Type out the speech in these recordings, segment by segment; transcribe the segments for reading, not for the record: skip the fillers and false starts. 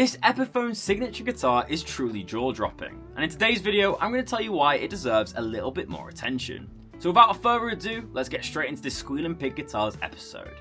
This Epiphone signature guitar is truly jaw-dropping, and in today's video I'm going to tell you why it deserves a little bit more attention. So without further ado, let's get straight into this Squealing Pig Guitars episode.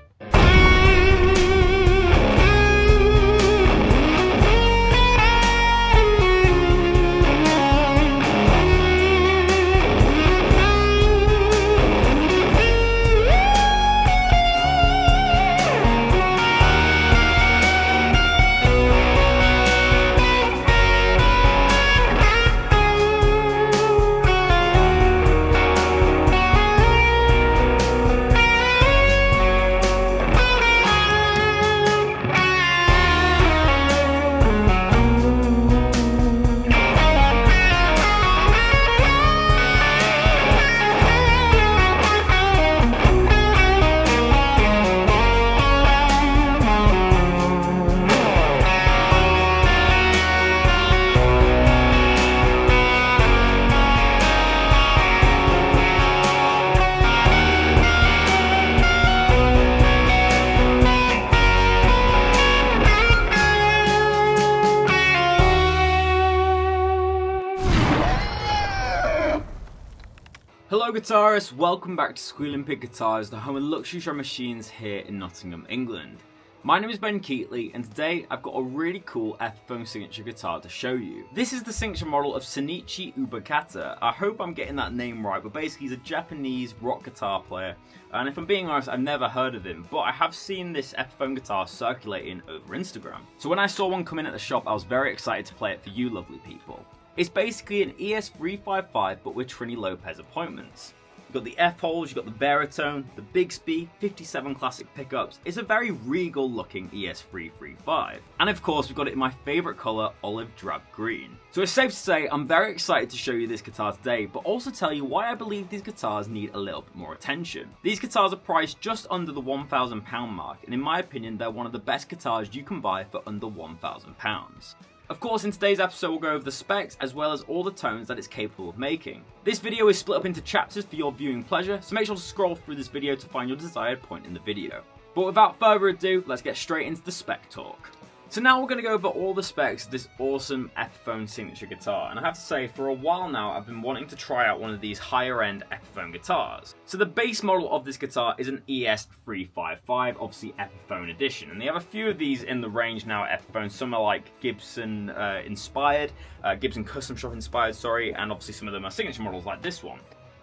Hello guitarists, welcome back to Squealing Pig Guitars, the home of luxury drum machines here in Nottingham, England. My name is Keightley, and today I've got a really cool Epiphone signature guitar to show you. This is the signature model of Shinichi Ubukata. I hope I'm getting that name right, but basically he's a Japanese rock guitar player, and if I'm being honest, I've never heard of him, but I have seen this Epiphone guitar circulating over Instagram. So when I saw one come in at the shop, I was very excited to play it for you lovely people. It's basically an ES-355 but with Trini Lopez appointments. You've got the F-holes, you've got the Varitone, the Bigsby 57 classic pickups. It's a very regal looking ES-355. And of course we've got it in my favourite colour, olive drab green. So it's safe to say I'm very excited to show you this guitar today, but also tell you why I believe these guitars need a little bit more attention. These guitars are priced just under the £1,000 mark, and in my opinion they're one of the best guitars you can buy for under £1,000. Of course, in today's episode we'll go over the specs as well as all the tones that it's capable of making. This video is split up into chapters for your viewing pleasure, so make sure to scroll through this video to find your desired point in the video. But without further ado, let's get straight into the spec talk. So now we're going to go over all the specs of this awesome Epiphone signature guitar, and I have to say for a while now I've been wanting to try out one of these higher end Epiphone guitars. So the base model of this guitar is an ES-355, obviously Epiphone edition, and they have a few of these in the range now at Epiphone. Some are like Gibson inspired, Gibson custom shop inspired, sorry, and obviously some of them are signature models like this one.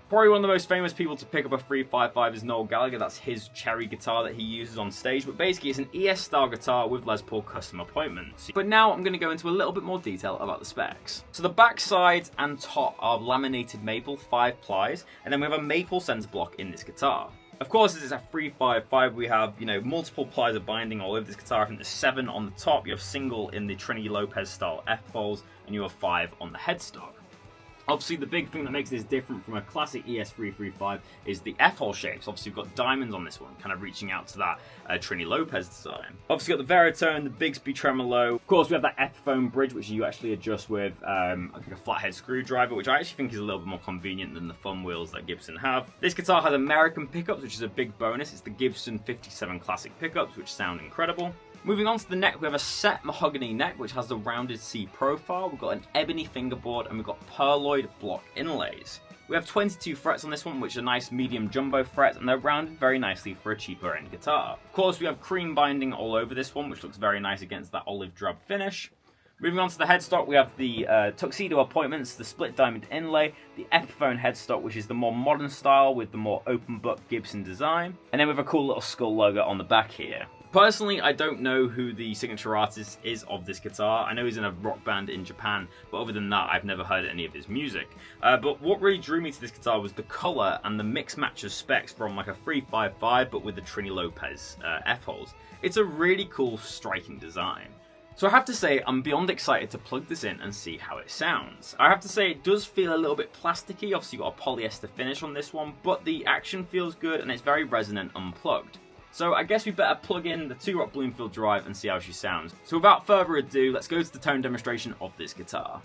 Probably one of the most famous people to pick up a 355 is Noel Gallagher. That's his cherry guitar that he uses on stage, but basically it's an ES style guitar with Les Paul custom appointments. But now I'm going to go into a little bit more detail about the specs. So the back side and top are laminated maple 5 plies, and then we have a maple center block in this guitar. Of course, as it's a 355, we have, multiple plies of binding all over this guitar. I think there's 7 on the top, you have single in the Trini Lopez style F-holes, and you have 5 on the headstock. Obviously, the big thing that makes this different from a classic ES-355 is the F-hole shapes. Obviously, we've got diamonds on this one, kind of reaching out to that Trini Lopez design. Obviously, got the Varitone, the Bigsby tremolo. Of course, we have that Epiphone bridge, which you actually adjust with, I think, a flathead screwdriver, which I actually think is a little bit more convenient than the thumb wheels that Gibson have. This guitar has American pickups, which is a big bonus. It's the Gibson 57 classic pickups, which sound incredible. Moving on to the neck, we have a set mahogany neck, which has the rounded C profile. We've got an ebony fingerboard, and we've got pearloid block inlays. We have 22 frets on this one, which are nice medium jumbo frets, and they're rounded very nicely for a cheaper end guitar. Of course, we have cream binding all over this one, which looks very nice against that olive drab finish. Moving on to the headstock, we have the tuxedo appointments, the split diamond inlay, the Epiphone headstock, which is the more modern style with the more open book Gibson design, and then we have a cool little skull logo on the back here. Personally, I don't know who the signature artist is of this guitar. I know he's in a rock band in Japan, but other than that, I've never heard any of his music. But what really drew me to this guitar was the colour and the mix-match of specs from like a 355, but with the Trini Lopez F-holes. It's a really cool, striking design. So I have to say, I'm beyond excited to plug this in and see how it sounds. I have to say, it does feel a little bit plasticky. Obviously, you've got a polyester finish on this one, but the action feels good and it's very resonant unplugged. So I guess we better plug in the 2-Rock Bloomfield drive and see how she sounds. So without further ado, let's go to the tone demonstration of this guitar.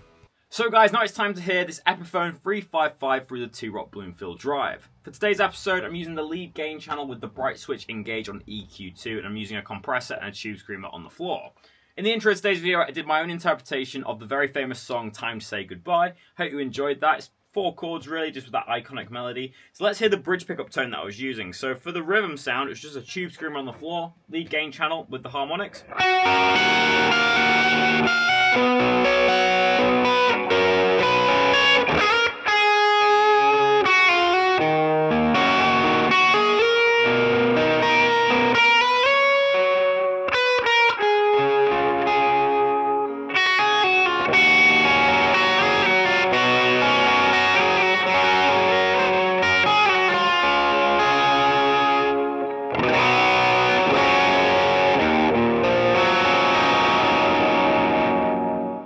So guys, now it's time to hear this Epiphone 355 through the 2-Rock Bloomfield drive. For today's episode, I'm using the lead gain channel with the bright switch engaged on EQ2, and I'm using a compressor and a tube screamer on the floor. In the intro to today's video, I did my own interpretation of the very famous song Time to Say Goodbye. Hope you enjoyed that. It's 4 chords really, just with that iconic melody. So let's hear the bridge pickup tone that I was using. So for the rhythm sound, it's just a tube screamer on the floor, lead gain channel with the harmonics.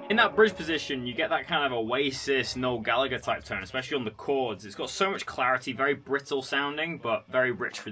In that bridge position, you get that kind of Oasis, Noel Gallagher type tone, especially on the chords. It's got so much clarity, very brittle sounding, but very rich for...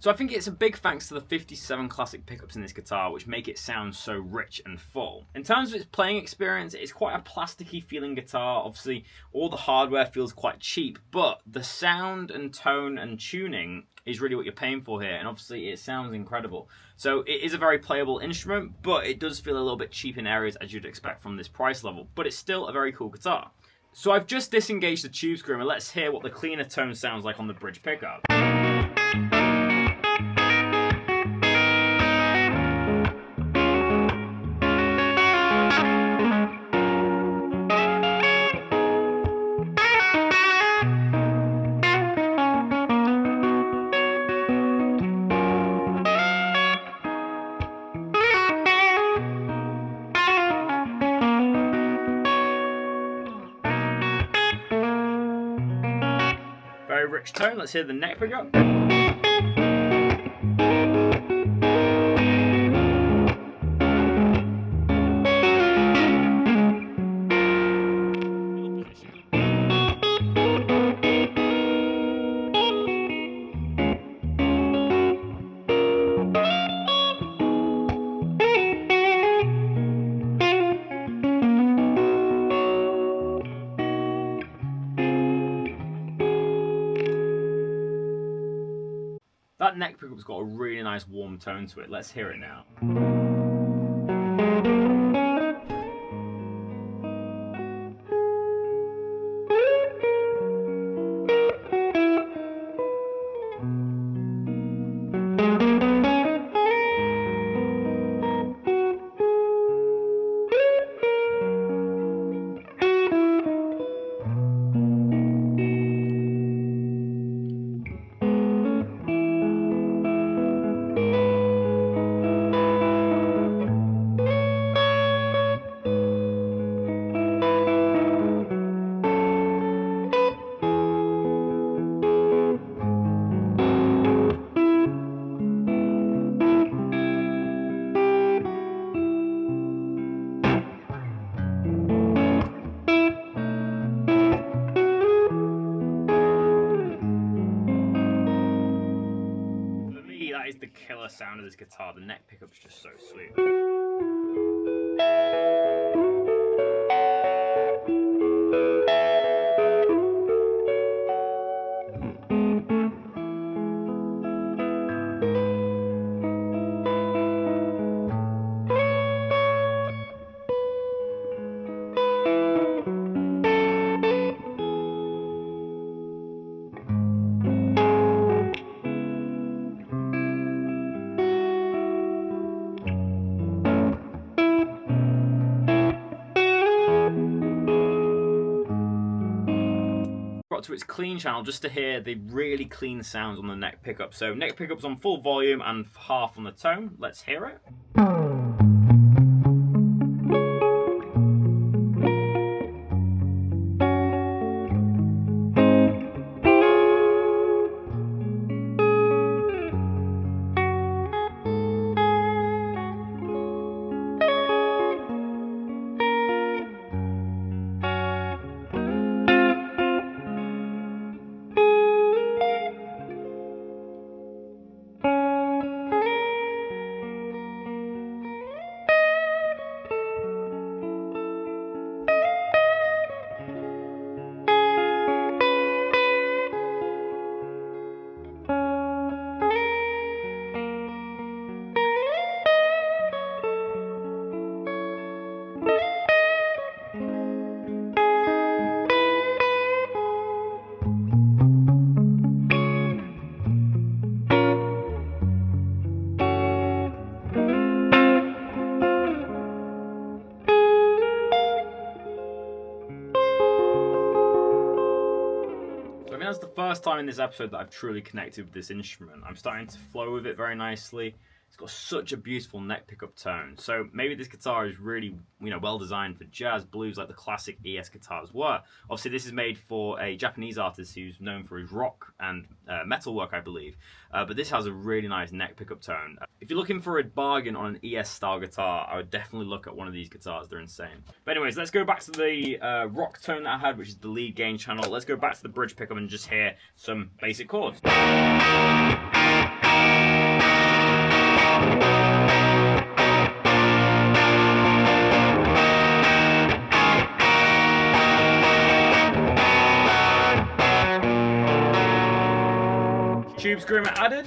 So I think it's a big thanks to the 57 classic pickups in this guitar, which make it sound so rich and full. In terms of its playing experience, it's quite a plasticky feeling guitar. Obviously, all the hardware feels quite cheap, but the sound and tone and tuning is really what you're paying for here, and obviously it sounds incredible. So it is a very playable instrument, but it does feel a little bit cheap in areas as you'd expect from this price level, but it's still a very cool guitar. So I've just disengaged the tube screamer. Let's hear what the cleaner tone sounds like on the bridge pickup. Very rich tone. Let's hear the neck pickup. That neck pickup's got a really nice warm tone to it. Let's hear it now. That is the killer sound of this guitar. The neck pickup's just so sweet. to its clean channel just to hear the really clean sounds on the neck pickup. So neck pickup's on full volume and half on the tone. Let's hear it. That's the first time in this episode that I've truly connected with this instrument. I'm starting to flow with it very nicely. It's got such a beautiful neck pickup tone. So maybe this guitar is really, well designed for jazz, blues, like the classic ES guitars were. Obviously, this is made for a Japanese artist who's known for his rock and metal work, I believe. But this has a really nice neck pickup tone. If you're looking for a bargain on an ES style guitar, I would definitely look at one of these guitars. They're insane. But anyways, let's go back to the rock tone that I had, which is the lead gain channel. Let's go back to the bridge pickup and just hear some basic chords. Tube screamer added.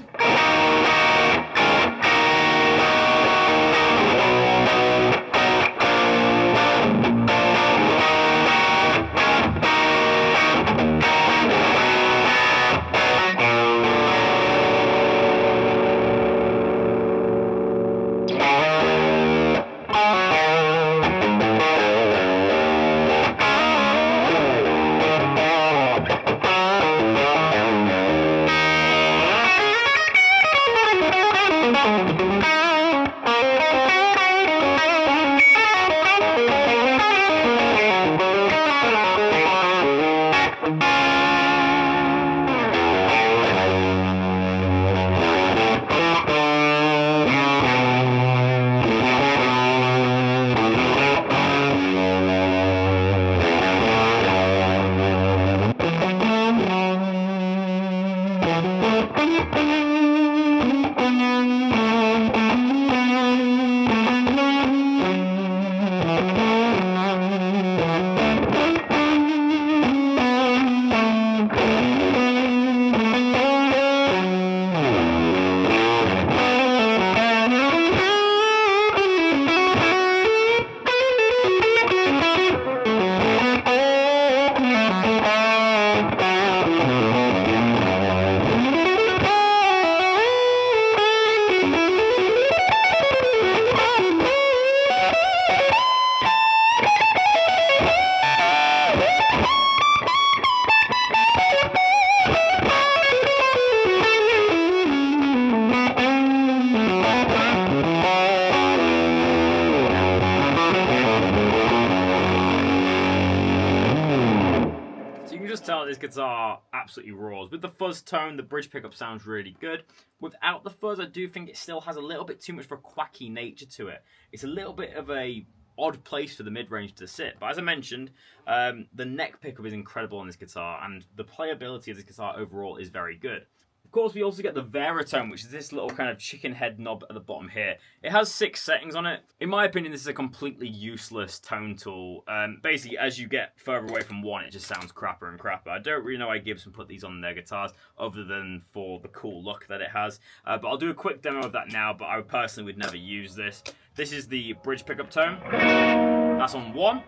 Tell this guitar absolutely roars. With the fuzz tone, the bridge pickup sounds really good. Without the fuzz, I do think it still has a little bit too much of a quacky nature to it. It's a little bit of a odd place for the mid-range to sit. But as I mentioned, the neck pickup is incredible on this guitar, and the playability of this guitar overall is very good. Of course, we also get the Varitone, which is this little kind of chicken head knob at the bottom here. It has 6 settings on it. In my opinion, this is a completely useless tone tool. Basically, as you get further away from one, it just sounds crapper and crapper. I don't really know why Gibson put these on their guitars, other than for the cool look that it has. But I'll do a quick demo of that now, but I personally would never use this. This is the bridge pickup tone. That's on 1,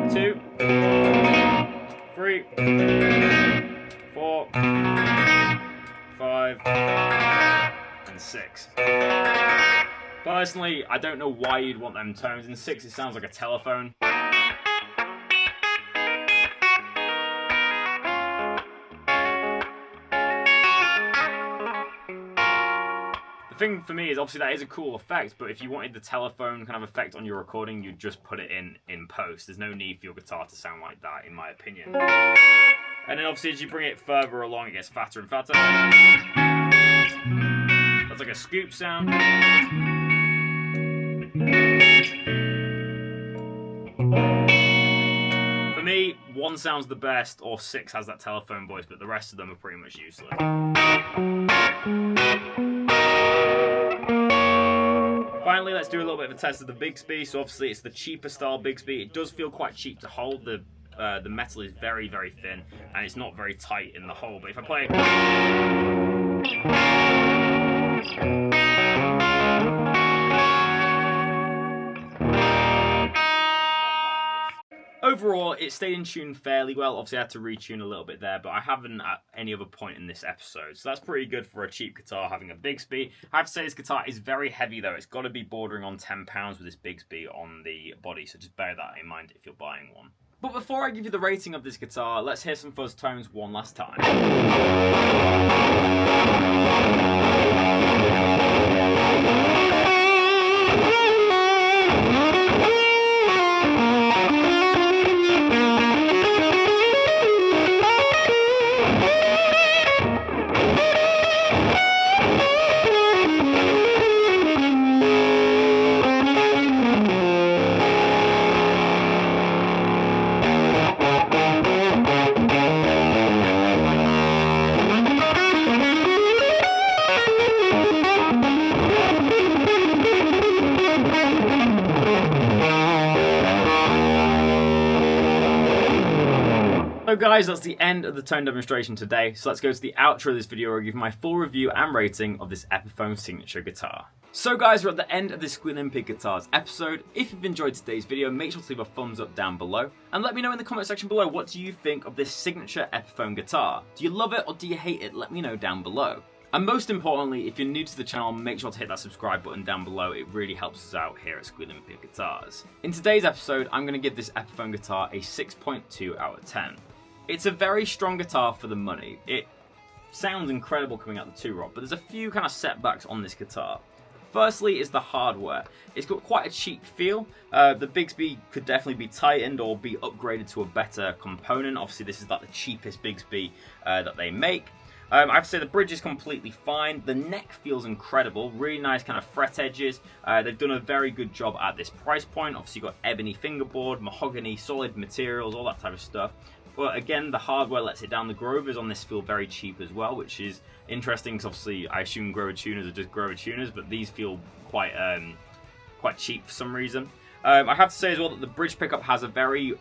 2, 3, 4, 5, and 6. Personally, I don't know why you'd want them tones. In 6, it sounds like a telephone. The thing for me is obviously that is a cool effect, but if you wanted the telephone kind of effect on your recording, you'd just put it in post. There's no need for your guitar to sound like that, in my opinion. And then obviously as you bring it further along, it gets fatter and fatter. That's like a scoop sound. For me, 1 sounds the best, or 6 has that telephone voice, but the rest of them are pretty much useless. Finally, let's do a little bit of a test of the Bigsby. So obviously it's the cheaper style Bigsby. It does feel quite cheap to hold. The metal is very, very thin, and it's not very tight in the hole. But if I play... Overall, it stayed in tune fairly well. Obviously, I had to retune a little bit there, but I haven't at any other point in this episode. So that's pretty good for a cheap guitar having a Bigsby. I have to say this guitar is very heavy, though. It's got to be bordering on 10 pounds with this Bigsby on the body, so just bear that in mind if you're buying one. But before I give you the rating of this guitar, let's hear some Fuzz Tones one last time. So guys, that's the end of the tone demonstration today, so let's go to the outro of this video where I give my full review and rating of this Epiphone signature guitar. So guys, we're at the end of this Squealing Pig Guitars episode. If you've enjoyed today's video, make sure to leave a thumbs up down below, and let me know in the comment section below, what do you think of this signature Epiphone guitar? Do you love it or do you hate it? Let me know down below. And most importantly, if you're new to the channel, make sure to hit that subscribe button down below. It really helps us out here at Squealing Pig Guitars. In today's episode, I'm going to give this Epiphone guitar a 6.2 out of 10. It's a very strong guitar for the money. It sounds incredible coming out the 2-rod, but there's a few kind of setbacks on this guitar. Firstly is the hardware. It's got quite a cheap feel. The Bigsby could definitely be tightened or be upgraded to a better component. Obviously this is like the cheapest Bigsby that they make. I have to say the bridge is completely fine. The neck feels incredible. Really nice kind of fret edges. They've done a very good job at this price point. Obviously you've got ebony fingerboard, mahogany, solid materials, all that type of stuff. But again, the hardware lets it down. The Grovers on this feel very cheap as well, which is interesting because obviously I assume Grover tuners are just Grover tuners, but these feel quite cheap for some reason. I have to say as well that the bridge pickup has a very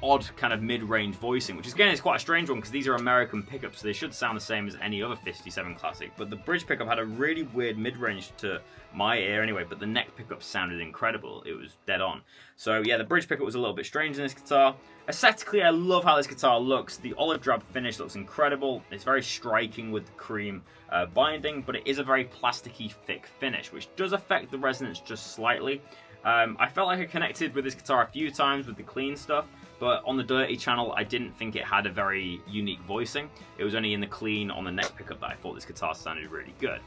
odd kind of mid-range voicing, which again is quite a strange one because these are American pickups, so they should sound the same as any other 57 Classic. But the bridge pickup had a really weird mid-range to my ear anyway, but the neck pickup sounded incredible. It was dead on. So yeah, the bridge pickup was a little bit strange in this guitar. Aesthetically, I love how this guitar looks. The olive drab finish looks incredible. It's very striking with the cream binding, but it is a very plasticky, thick finish, which does affect the resonance just slightly. I felt like I connected with this guitar a few times with the clean stuff, but on the dirty channel, I didn't think it had a very unique voicing. It was only in the clean on the neck pickup that I thought this guitar sounded really good.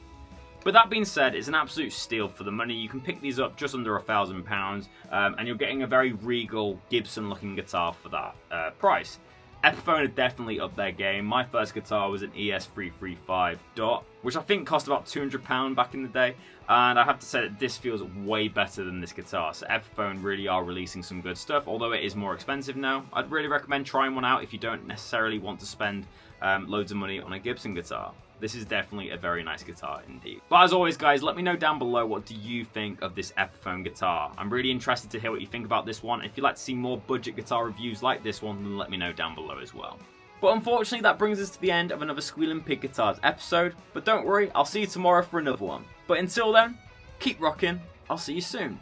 But that being said, it's an absolute steal for the money. You can pick these up just under £1,000, and you're getting a very regal Gibson-looking guitar for that price. Epiphone had definitely upped their game. My first guitar was an ES-355 Dot, which I think cost about £200 back in the day, and I have to say that this feels way better than this guitar. So Epiphone really are releasing some good stuff, although it is more expensive now. I'd really recommend trying one out if you don't necessarily want to spend loads of money on a Gibson guitar. This is definitely a very nice guitar indeed. But as always guys, let me know down below, what do you think of this Epiphone guitar? I'm really interested to hear what you think about this one. If you'd like to see more budget guitar reviews like this one, then let me know down below as well. But unfortunately that brings us to the end of another Squealing Pig Guitars episode. But don't worry, I'll see you tomorrow for another one. But until then, keep rocking. I'll see you soon.